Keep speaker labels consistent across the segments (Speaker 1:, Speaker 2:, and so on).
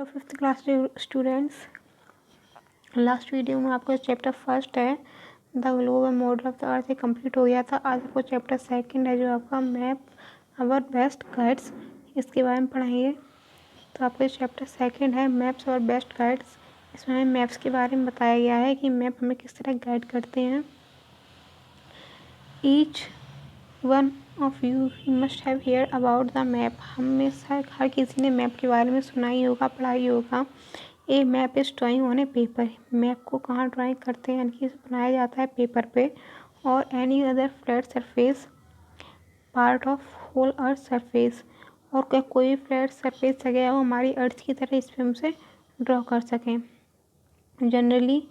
Speaker 1: Fifth class students, last video में आपका chapter first है the globe and model of the earth complete हो गया था। आज आपको चैप्टर सेकंड है जो आपका मैप अवर बेस्ट गाइड्स, इसके बारे में पढ़ाएंगे। तो आपका चैप्टर सेकंड है मैप्स और बेस्ट गाइड्स। इसमें हमें मैप्स के बारे में बताया गया है कि मैप हमें किस तरह गाइड करते हैं। Each one of you must have here about the map. हम में से हर किसी ने मैप के बारे में सुना ही होगा, पढ़ा ही होगा। A map is drawing on a paper. Map को कहाँ ड्राइंग करते हैं, यानी कि बनाया जाता है पेपर पे। और any other flat surface part of whole earth surface, और कोई फ्लैट सरफेस जगह हो हमारी अर्थ की तरह, इस पर हमसे ड्रॉ कर सकें। जनरली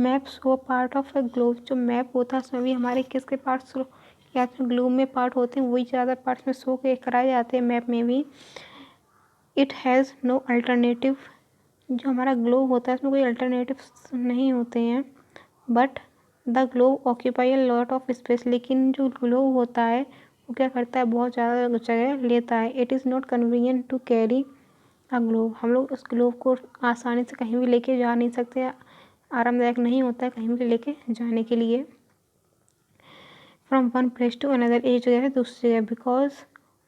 Speaker 1: मैप्स वो पार्ट ऑफ ए ग्लोब, जो मैप होता है उसमें भी हमारे किसके पार्ट शो या फिर ग्लोब में पार्ट होते हैं, वही ज़्यादा पार्ट्स में शो के कराए जाते हैं मैप में भी। It has no alternative. जो हमारा ग्लोब होता है उसमें कोई अल्टरनेटिव नहीं होते हैं। But the globe occupy a lot of space. लेकिन जो ग्लोब होता है वो क्या करता है, बहुत ज़्यादा जगह लेता है। It is not convenient to carry a globe. हम लोग उस ग्लोब को आसानी से कहीं भी लेके जा नहीं सकते, आरामदायक नहीं होता है कहीं भी लेके जाने के लिए। From one place to another, एक जगह से दूसरी जगह। बिकॉज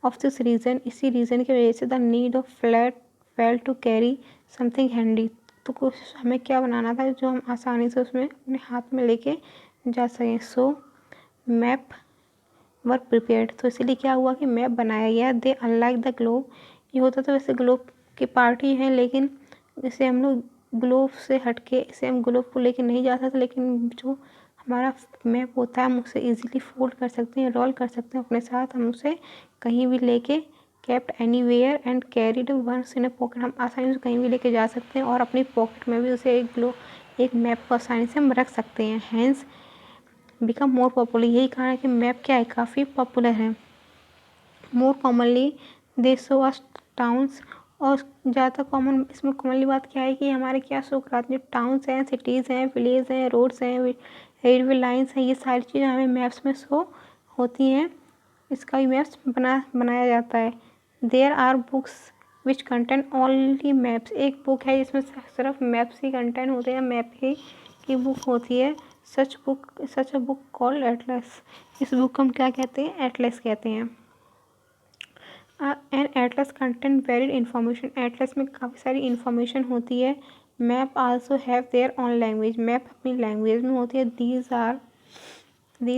Speaker 1: ऑफ दिस रीज़न, इसी रीज़न की वजह से the need of flat fail to carry something handy. तो कुछ हमें क्या बनाना था जो हम आसानी से उसमें अपने हाथ में लेके जा सकें। सो मैप वर प्रिपेयर्ड। तो इसीलिए क्या हुआ कि मैप बनाया गया। दे अनलाइक द ग्लोब, ये होता तो वैसे ग्लोब की पार्ट ही है, लेकिन इसे हम लोग ग्लोब से हटके इसे हम ग्लोब को लेके नहीं जा सकते। लेकिन जो हमारा मैप होता है हम उसे इजीली फोल्ड कर सकते हैं, रोल कर सकते हैं अपने साथ। हम उसे कहीं भी लेके kept anywhere and carried once in a pocket. हम आसानी से कहीं भी लेके जा सकते हैं और अपनी पॉकेट में भी उसे एक मैप को आसानी से हम रख सकते हैं। Hence become more popular. यही कारण है कि मैप क्या है, काफ़ी पॉपुलर है। मोर कॉमनली दे शो अस टाउन्स। और ज़्यादातर कॉमन इसमें कॉमनली बात क्या है कि हमारे क्या शो कराते हैं, जो टाउन्स हैं, सिटीज़ हैं, विलेज हैं, रोड्स हैं, रेलवे लाइन्स हैं, ये सारी चीज़ें हमें मैप्स में शो होती हैं। इसका भी मैप्स बनाया जाता है। There are books which contain only maps. एक बुक है जिसमें सिर्फ मैप्स ही कंटेन होते हैं, मैप ही की बुक होती है। Such a book called atlas. इस बुक को हम क्या कहते हैं, एटलस कहते हैं। An atlas contain varied information. Atlas में काफ़ी सारी इन्फॉर्मेशन होती है। Map also have their own language. Map अपनी लैंग्वेज में होती है। These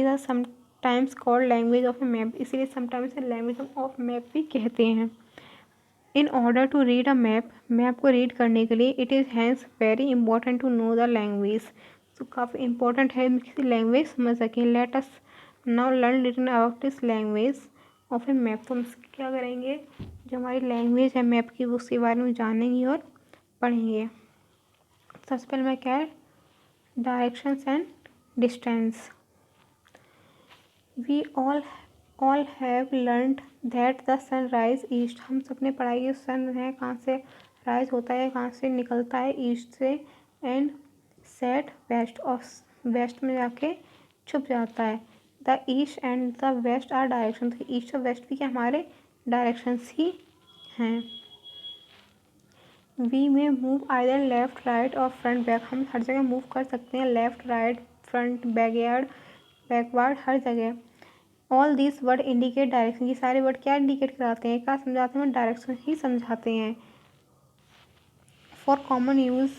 Speaker 1: are sometimes called language of a map. इसीलिए समटाइम्स लैंग्वेज ऑफ मैप भी कहते हैं। In order to read a map को रीड करने के लिए it is hence very important to know the language. तो काफ़ी इंपॉर्टेंट है किसी लैंग्वेज समझ सकें। Let us now learn little about this language of a map. तो हम क्या करेंगे, जो हमारी लैंग्वेज है मैप की उसके बारे में जानेंगे और पढ़ेंगे। सबसे पहले मैं क्या है, directions and distance. We all have learned that the sun rise east. हम सबने पढ़ाई है सन है कहाँ से राइज होता है, कहाँ से निकलता है, ईस्ट से। एंड सेट वेस्ट, और वेस्ट में जाके छुप जाता है। The east and the west are direction. तो ईस्ट और वेस्ट भी क्या हमारे डायरेक्शंस ही हैं। We may move either left right और फ्रंट बैक। हम हर जगह मूव कर सकते हैं, left right front backyard backward हर जगह। All this word indicate direction. ये सारे वर्ड क्या इंडिकेट कराते हैं, क्या समझाते हैं, डायरेक्शन ही समझाते हैं। For common use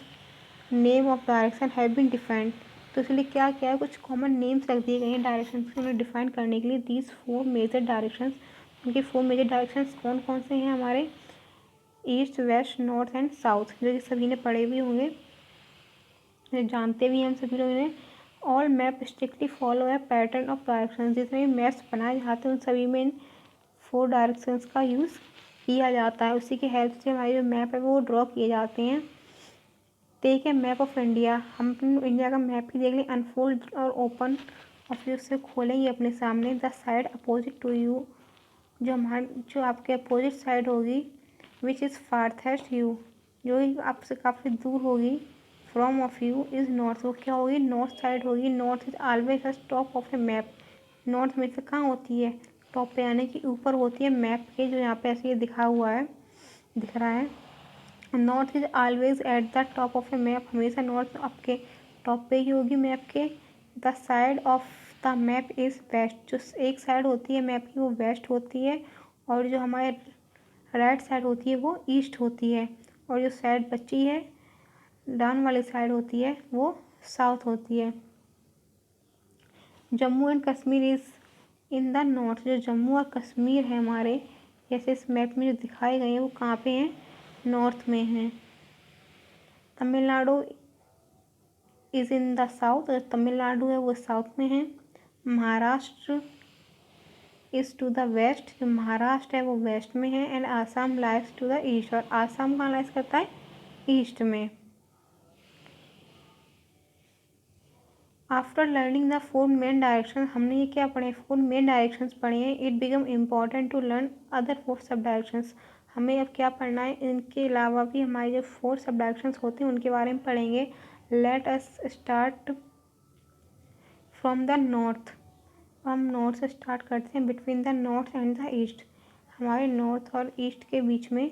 Speaker 1: name of direction have been defined. तो इसलिए क्या क्या है, कुछ कॉमन नेम्स रख दिए गए हैं डायरेक्शन को उन्हें डिफाइन करने के लिए। दीज फोर मेजर डायरेक्शंस, उनके फोर मेजर डायरेक्शंस कौन कौन से हैं हमारे, east west north and south, जो कि सभी ने पढ़े भी होंगे, जानते भी हैं हम सभी लोग इन्हें। ऑल मैप स्ट्रिक्टली फॉलो है पैटर्न ऑफ डायरेक्शन। जितने भी मैप्स बनाए जाते हैं उन सभी में इन फोर डायरेक्शंस का यूज़ किया जाता है। उसी की हेल्प से हमारे जो मैप है वो ड्रॉ किए जाते हैं। Take a map of India. हम इंडिया का मैप ही देख लें, अनफोल्ड और ओपन और फिर उसे खोलेंगे अपने सामने। The side opposite to you, जो आपके अपोजिट साइड होगी, विच इज़ फारथेस्ट यू, जो आपसे काफ़ी दूर होगी, from of you is north, वो क्या होगी, नॉर्थ साइड होगी। North is always the top of a map. North में से कहाँ होती है, टॉप पे, यानी कि ऊपर होती है मैप के, जो यहाँ पे ऐसे ये दिखा हुआ है, दिख रहा है। North is always at the top of a map, हमेशा नॉर्थ आपके टॉप पे ही होगी मैप के। The side of the map is west, जो एक साइड होती है मैप की वो वेस्ट होती है, और जो हमारे राइट साइड होती है वो ईस्ट होती है, और जो साइड बची है डाउन वाली साइड होती है वो साउथ होती है। Jammu and Kashmir is in the north, जो जम्मू और कश्मीर है हमारे, जैसे इस मैप में जो दिखाए गए हैं वो कहाँ पे हैं, नॉर्थ में हैं। Tamil Nadu is in the south, Tamil Nadu है वो साउथ में है। Maharashtra is to the west, जो महाराष्ट्र है वो वेस्ट में है। And Assam lies to the east, और आसाम कहाँ लाइज करता है, ईस्ट में। After learning the 4 main direction, हमने ये क्या पढ़े, 4 मेन डायरेक्शंस पढ़े हैं। It become important to learn other 4 sub directions, हमें अब क्या पढ़ना है, इनके अलावा भी हमारे जो 4 सब डायरेक्शंस होते हैं उनके बारे में पढ़ेंगे। Let us start from the north, हम नॉर्थ से स्टार्ट करते हैं। Between the north and the east, हमारे नॉर्थ और ईस्ट के बीच में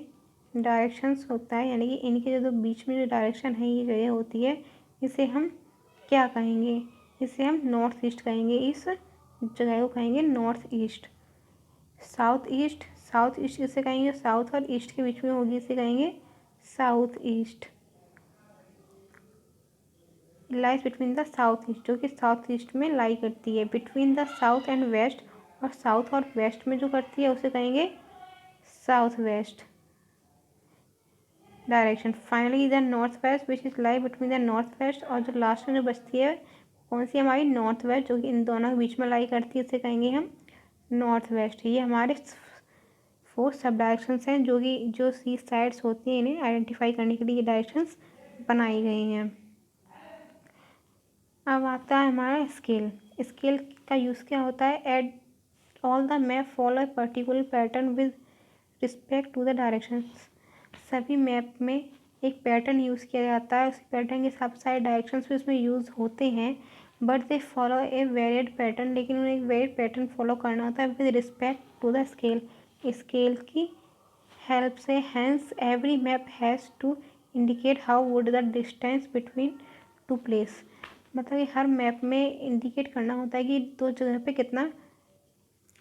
Speaker 1: डायरेक्शंस होता है, यानी कि इनके जो बीच में जो डायरेक्शन है ये जगह होती है, इसे हम क्या कहेंगे, इसे हम नॉर्थ ईस्ट कहेंगे। इस जगह को कहेंगे north east. South east, south east किसे कहेंगे, साउथ और ईस्ट के बीच में होगी, इसे कहेंगे south east. Lies between the south east, जो कि साउथ ईस्ट में लाई करती है। Between the south and west, और साउथ और वेस्ट में जो करती है उसे कहेंगे south west direction. Finally the north west which is lie between the north west, और जो लास्ट में जो बचती है कौन सी, हमारी नॉर्थ वेस्ट, जो कि इन दोनों के बीच में लाई करती है, इसे कहेंगे हम नॉर्थ वेस्ट। ये हमारे 4 सब डायरेक्शंस हैं, जो कि जो सी साइड्स होती हैं इन्हें आइडेंटिफाई करने के लिए ये डायरेक्शंस बनाई गई हैं। अब आता है हमारा स्केल। स्केल का यूज़ क्या होता है, at all the map follow a particular pattern with respect to the directions, सभी मैप में एक पैटर्न यूज़ किया जाता है, उस पैटर्न के हिसाब से डायरेक्शंस भी उसमें यूज़ होते हैं। But they follow a varied pattern, लेकिन उन्हें एक वेरिएड पैटर्न फॉलो करना होता है with respect to the scale, scale की हेल्प से। Hence every map has to indicate how would the distance between two place, मतलब कि हर मैप में इंडिकेट करना होता है कि दो जगह पे कितना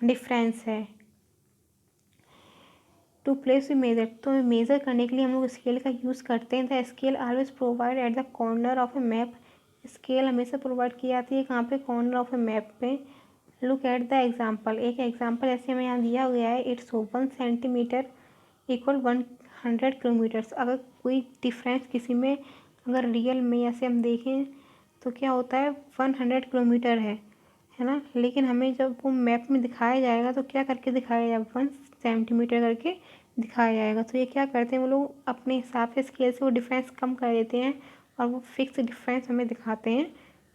Speaker 1: डिफरेंस है। टू प्लेस मेजर, तो मेज़र करने के लिए हम लोग स्केल का यूज़ करते हैं। The scale always provide at the corner of a map, scale हमेशा प्रोवाइड की जाती है कहाँ पे, कॉर्नर ऑफ ए मैप पे। लुक एट द एग्जाम्पल, एक एग्जाम्पल ऐसे हमें यहाँ दिया गया है। It's 1 centimetre equal 100 kilometres. अगर कोई डिफरेंस किसी में अगर रियल में ऐसे हम देखें तो क्या होता है, 100 किलोमीटर है ना, लेकिन हमें जब वो मैप में दिखाया जाएगा तो क्या करके दिखाया जाएगा, 1 सेंटीमीटर करके दिखाया जाएगा। तो ये क्या करते हैं वो लोग अपने हिसाब से स्केल से वो डिफरेंस कम कर देते हैं, और वो फिक्स डिफरेंस हमें दिखाते हैं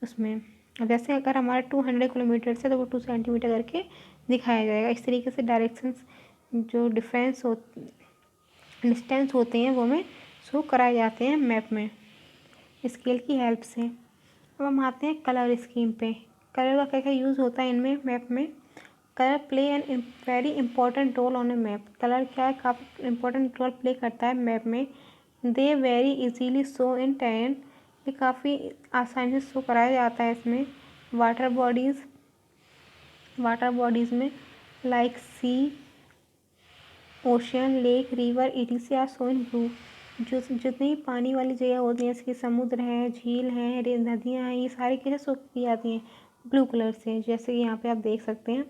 Speaker 1: उसमें। अब जैसे अगर हमारा 200 किलोमीटर से तो वो 2 सेंटीमीटर करके दिखाया जाएगा। इस तरीके से डायरेक्शंस जो डिस्टेंस होते हैं वो हमें शो कराए जाते हैं मैप में स्केल की हेल्प से। अब हम आते हैं कलर स्कीम पे। कलर का क्या क्या यूज़ होता है इनमें मैप में। Colour play an very important roll on A map, colour क्या है, काफ़ी इंपॉर्टेंट रोल प्ले करता है मैप में। They very easily show in terrain, ये काफ़ी आसानी से शो कराया जाता है इसमें। वाटर बॉडीज़ में like sea, ocean, lake, river, ETC are show in blue, जो जितनी पानी वाली जगह होती हैं जैसे कि समुद्र है, झील हैं, नदियाँ हैं, ये सारी कैसे शो की जाती हैं, ब्लू कलर से, जैसे कि यहाँ पे आप देख सकते हैं।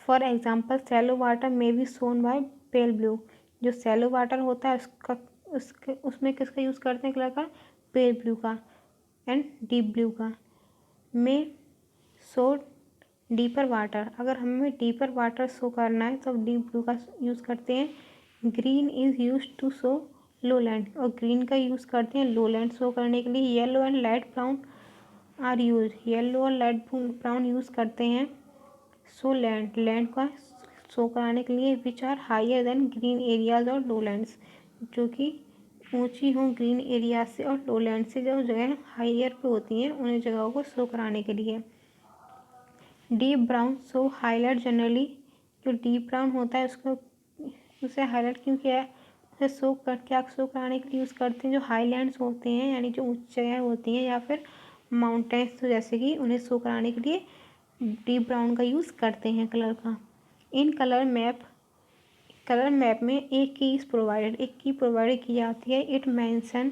Speaker 1: फॉर एग्जाम्पल सैलो वाटर में बी सोन बाय पेल ब्लू, जो सैलो वाटर होता है उसमें किसका यूज़ करते हैं कलर का, पेल ब्लू का एंड डीप ब्लू का। में सो डीपर वाटर, अगर हमें डीपर वाटर शो करना है तो डीप ब्लू का यूज़ करते हैं। Green is use to show low land, और ग्रीन का यूज़ करते हैं लो लैंड शो करने के लिए। Yellow and light brown are use, yellow और लाइट ब्राउन यूज़ करते हैं सो लैंड का शो कराने के लिए। Which are higher than green areas और लो लैंड्स, जो कि ऊंची हों ग्रीन एरिया से और लो लैंड से, जो जगह हाइयर पे होती हैं उन जगहों को शो कराने के लिए। डीप ब्राउन सो हाईलाइट जनरली, जो डीप ब्राउन होता है उसको उसे हाईलाइट क्यों किया है, उसे क्या शो कराने के लिए यूज़ करते हैं, जो हाईलैंड्स होते हैं यानी जो उच्च जगह होती हैं, या फिर माउंटेन्स, तो जैसे कि उन्हें शो कराने के लिए डीप ब्राउन का यूज़ करते हैं कलर का। इन कलर मैप में एक की प्रोवाइड की जाती है। It mention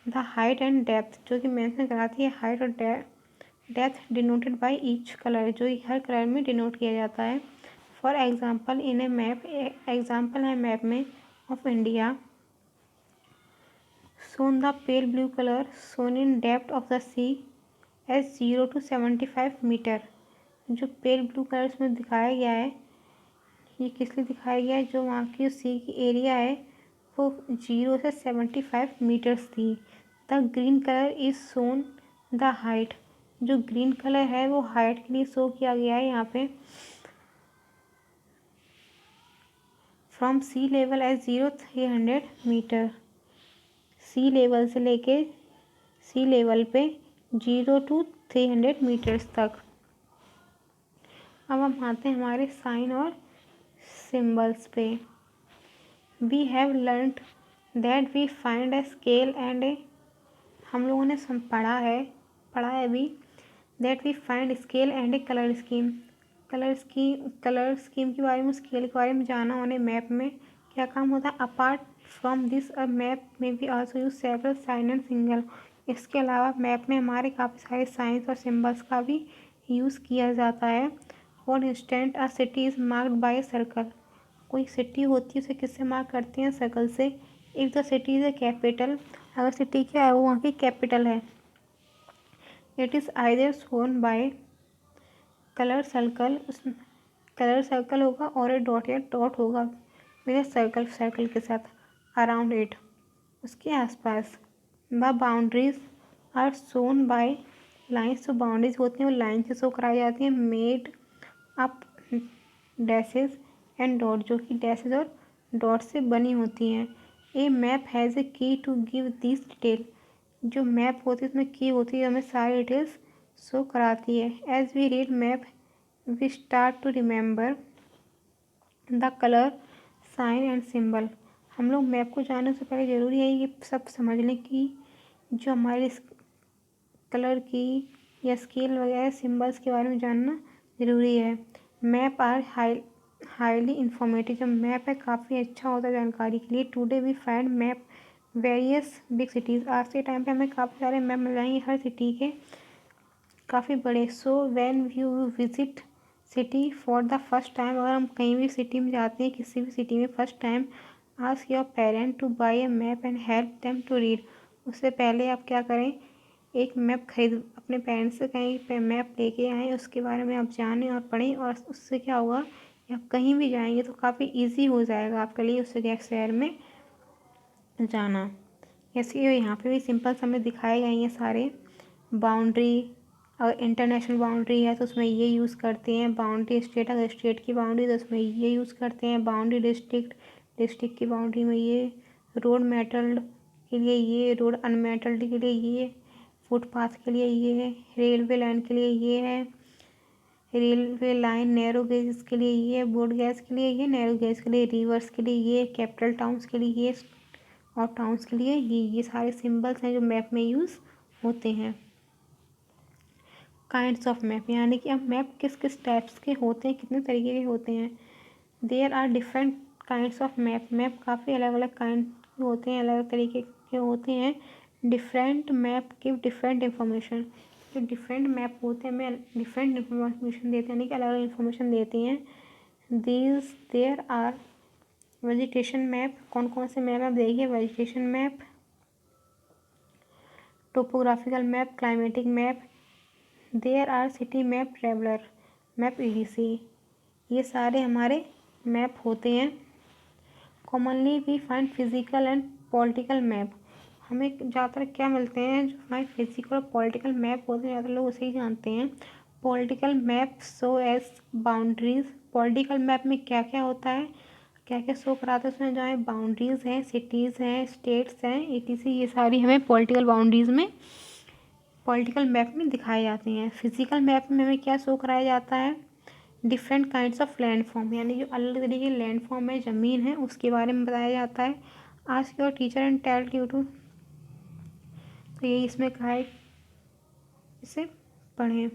Speaker 1: the height and depth, जो कि मेंशन कराती है हाइट और depth denoted by each colour, जो कि हर कलर में डिनोट किया जाता है। For example in A map, example है मैप में of India, shown the pale blue color shown in depth of the sea as 0 to 75 metre. जो पेल ब्लू कलर इसमें दिखाया गया है, ये किस लिए दिखाया गया है, जो वहाँ की सी की एरिया है वो 0 से 75 मीटर्स थी। The green colour is shown the height, जो ग्रीन कलर है वो हाइट के लिए शो किया गया है यहाँ पे। From sea level as 300 metre, sea level से लेके सी लेवल पे 0 to 300 मीटर्स तक। अब हम आते हैं हमारे साइन और सिम्बल्स पे। We have learned that we find a scale and a, हम लोगों ने पढ़ा है अभी, that we find scale and a colour scheme. Colour scheme के बारे में, स्केल के बारे में जाना उन्हें मैप में क्या काम होता है। Apart from this a map में we also use several sign and single, इसके अलावा मैप में हमारे काफ़ी सारे साइंस और सिम्बल्स का भी यूज़ किया जाता है। For instant a city is marked by circle, कोई सिटी होती है उसे किससे मार्क करते हैं, सर्कल से। If the city is a capital, अगर सिटी क्या है वो वहाँ की कैपिटल है, it is either shown by colour circle, उस कलर सर्कल होगा और ए डॉट या डॉट होगा विद सर्कल के साथ अराउंड इट, उसके आसपास। The boundaries are shown by lines, जो बाउंड्रीज होती हैं वो लाइन से शो कराई जाती हैं। Made up dashes and dot, जो कि डैशेज और डॉट से बनी होती हैं। ए मैप हैज़ ए की टू गिव दिस डिटेल, जो मैप होती है उसमें की होती है, हमें सारी डिटेल्स शो कराती है। As we read map we start to remember the colour sign and symbol, हम लोग मैप को जानने से पहले ज़रूरी है ये सब समझने की, जो हमारे कलर की या स्केल वगैरह सिंबल्स के बारे में जानना ज़रूरी है। मैप आर हाईली इंफॉर्मेटिव, जो मैप है काफ़ी अच्छा होता है जानकारी के लिए। Today we find map various big cities, आज के टाइम पे हमें काफ़ी सारे मैप मिल जाएंगे हर सिटी के, काफ़ी बड़े। So when you visit city for the first time, अगर हम कहीं भी सिटी में जाते हैं, किसी भी सिटी में first time, ask your parent to buy a map and help them to read, उससे पहले आप क्या करें, एक मैप खरीद, अपने पेरेंट्स से कहीं पे मैप लेके आएँ, उसके बारे में आप जानें और पढ़ें, और उससे क्या होगा कि आप कहीं भी जाएंगे तो काफ़ी ईजी हो जाएगा आपके लिए उस शहर में जाना। ऐसे ही यहाँ पे भी सिंपल से हमें दिखाए गए हैं सारे। बाउंड्री, अगर इंटरनेशनल बाउंड्री है तो उसमें ये यूज़ करते हैं। बाउंड्री स्टेट, अगर स्टेट की बाउंड्री तो उसमें ये यूज़ करते हैं। बाउंड्री डिस्ट्रिक्ट की बाउंड्री में ये। रोड मेटल्ड के लिए ये, रोड अनमेटल्ड के लिए ये, फुटपाथ के लिए ये है, रेलवे लाइन के लिए ये है, रेलवे लाइन नैरो गेज के लिए ये, ब्रॉड गेज के लिए ये, नैरो गेज के लिए, रिवर्स के लिए ये, कैपिटल टाउन्स के लिए ये, और टाउन्स के लिए ये सारे सिंबल्स हैं जो मैप में यूज़ होते हैं। काइंड्स ऑफ मैप, यानी कि अब मैप किस किस टाइप्स के होते हैं, कितने तरीके के होते हैं। There are different kinds of map, map काफ़ी अलग अलग काइंड के होते हैं, अलग अलग तरीके के होते हैं। Different map give different information, जो डिफरेंट मैप होते हैं हमें डिफरेंट इन्फॉर्मेशन देते हैं, यानी कि अलग अलग इन्फॉर्मेशन देती हैं। देयर आर वेजिटेशन मैप, कौन कौन से मैप आप देखिए, vegetation map, topographical map, climatic map, there are city map, traveller map, EDC, ये सारे हमारे मैप होते हैं। Commonly we find physical and political map, हमें ज़्यादातर क्या मिलते हैं, जो हमारे फिजिकल और पॉलिटिकल मैप होते हैं ज़्यादातर लोग उसे ही जानते हैं। Political map show as boundaries, political map में क्या क्या होता है, क्या क्या शो कराते हैं उसमें, जहाँ बाउंड्रीज़ हैं, सिटीज़ हैं, स्टेट्स हैं, ETC, ये सारी हमें पॉलिटिकल बाउंड्रीज़ में, पॉलिटिकल मैप में दिखाए जाते हैं। फिजिकल मैप में हमें क्या शो कराया जाता है, different kinds of land form, यानी जो अलग तरीके के लैंड फॉर्म है, ज़मीन है, उसके बारे में बताया जाता है। Ask your teacher and tell you to, तो यही इसमें कहा है, इसे पढ़ें।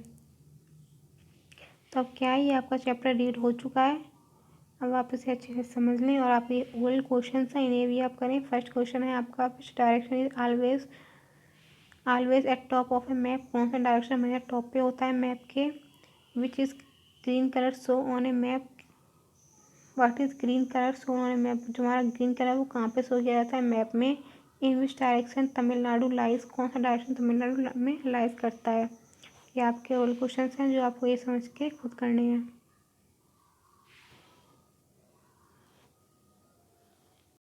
Speaker 1: तो अब क्या है, ये आपका चैप्टर रीड हो चुका है। अब आप इसे अच्छे से समझ लें और आप ये ओल्ड क्वेश्चन हैं इन्हें भी आप करें। फर्स्ट क्वेश्चन है आपका, which direction is always eight top of a map, कौन सा डायरेक्शन हमेशा टॉप पे होता है मैप के। Which is green colour show on A map, what is green colour show on A map, जो हमारा ग्रीन कलर वो कहाँ पे शो किया जाता है मैप में। इन विच डायरेक्शन तमिलनाडु लाइज, कौन सा डायरेक्शन तमिलनाडु में लाइज करता है। ये आपके ओल्ड क्वेश्चन हैं जो आपको ये समझ के खुद करने हैं।